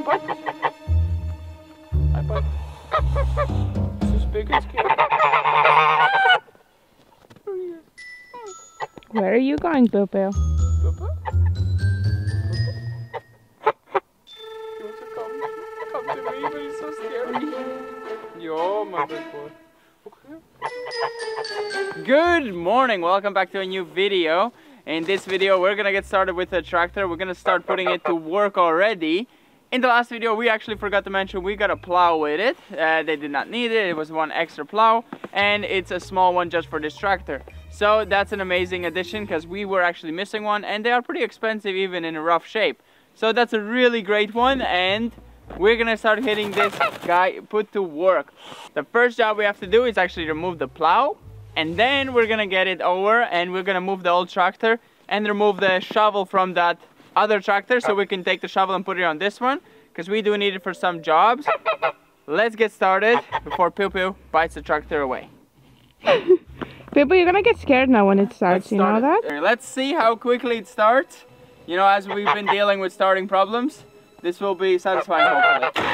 bud. Hi, bud. This is big and scary. Where are you going, Boo Boo? Boo Boo? He wants to come to me, but he's so scary. Yo, my big boy. Okay. Good morning, welcome back to a new video. In this video, we're gonna get started with the tractor. We're gonna start putting it to work already. In the last video, we actually forgot to mention we got a plow with it. They did not need it. It was one extra plow, and it's a small one just for this tractor. So that's an amazing addition because we were actually missing one, and they are pretty expensive even in a rough shape. So that's a really great one, and we're gonna start hitting this guy put to work. The first job we have to do is actually remove the plow, and then we're gonna get it over and we're gonna move the old tractor and remove the shovel from that other tractor so we can take the shovel and put it on this one because we do need it for some jobs. Let's get started before Poo Poo bites the tractor away. Poo Poo, you're gonna get scared now when it starts, you know that? Let's see how quickly it starts. You know, as we've been dealing with starting problems, this will be satisfying hopefully.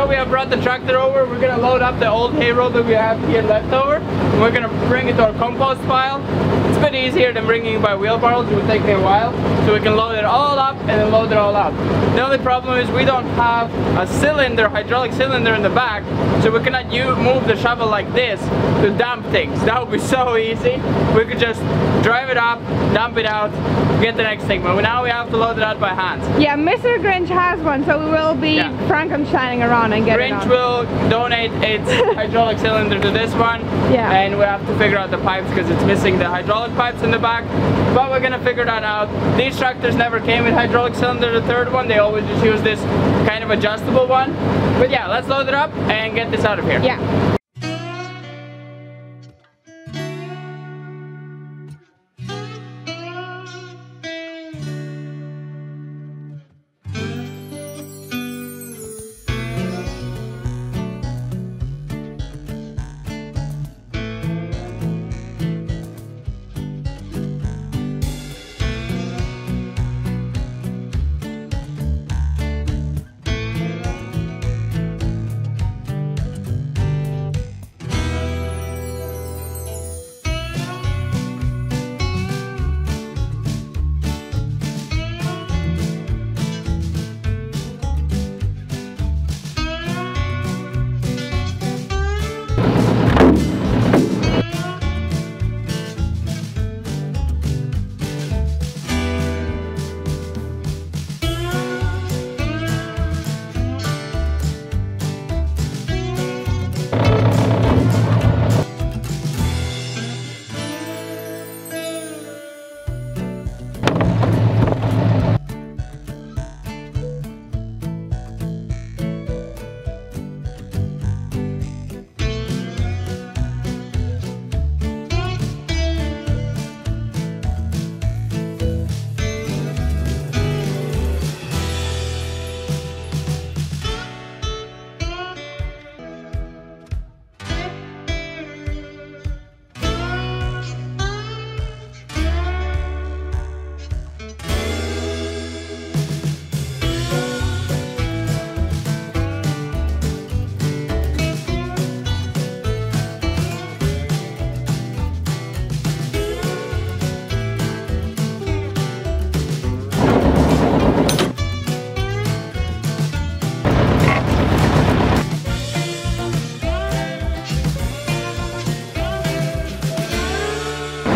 We have brought the tractor over. We're gonna load up the old hay roll that we have here left over, and we're gonna bring it to our compost pile. It's a bit easier than bringing it by wheelbarrows. It would take me a while, so we can load it all up and then load it all up. The only problem is we don't have a cylinder, hydraulic cylinder in the back, so we cannot move the shovel like this to dump things. That would be so easy. We could just drive it up, dump it out, get the next thing, but now we have to load it out by hand. Yeah, Mr. Grinch has one, so we will be Frankensteining around and get it on. Grinch will donate its hydraulic cylinder to this one, Yeah. And we have to figure out the pipes because it's missing the hydraulic pipes in the back. But we're gonna figure that out. These tractors never came with hydraulic cylinder, the third one. They always just use this kind of adjustable one. But yeah, let's load it up and get this out of here. Yeah.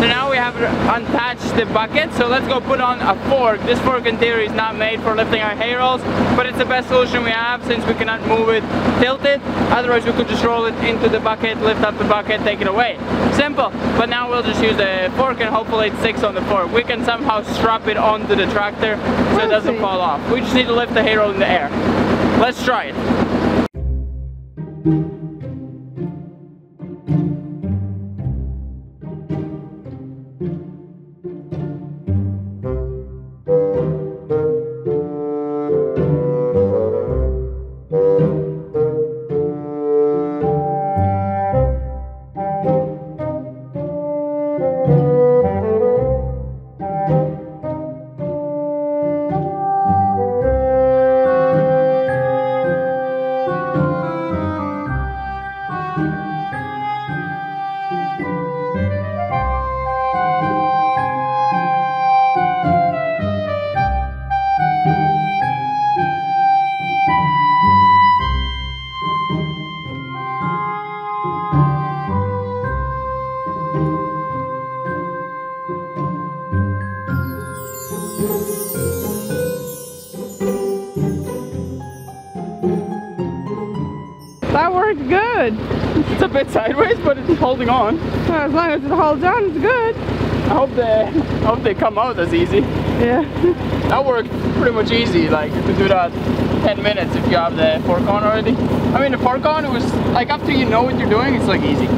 So now we have unattached the bucket, so let's go put on a fork. This fork in theory is not made for lifting our hay rolls, but it's the best solution we have since we cannot move it tilted. Otherwise we could just roll it into the bucket, lift up the bucket, take it away. Simple, but now we'll just use the fork and hopefully it sticks on the fork. We can somehow strap it onto the tractor so it doesn't fall off. We just need to lift the hay roll in the air. Let's try it. That worked good. It's a bit sideways, but it's holding on. Well, as long as it holds on, it's good. I hope they come out as easy. Yeah. That worked pretty much easy. Like you could do that 10 minutes if you have the fork on already. I mean, the fork on, it was like after you know what you're doing, it's like easy.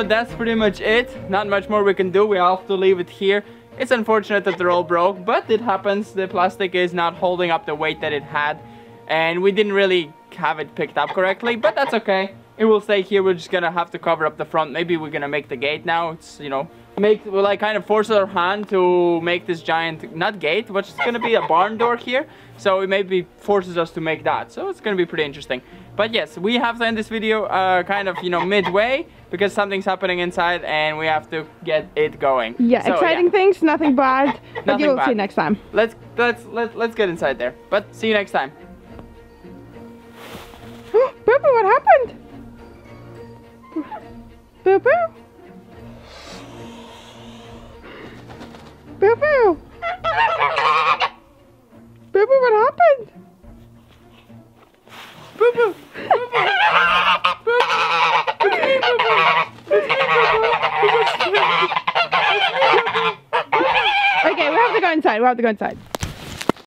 so that's pretty much it. Not much more we can do. We have to leave it here. It's unfortunate that they're all broke, but it happens. The plastic is not holding up the weight that it had, and we didn't really have it picked up correctly, but that's okay. It will stay here. We're just gonna have to cover up the front. Maybe we're gonna make the gate now. It's, you know, we'll like kind of force our hand to make this giant, not gate, but it's gonna be a barn door here. So it maybe forces us to make that. So it's gonna be pretty interesting. But yes, we have to end this video kind of, you know, midway, because something's happening inside and we have to get it going. Yeah, so, exciting things, nothing bad. But you'll see next time. Let's get inside there. But see you next time. Boo-boo, what happened? Boo-boo? Boo-boo? Boo-boo, what happened? Boo-boo! Okay, we have to go inside.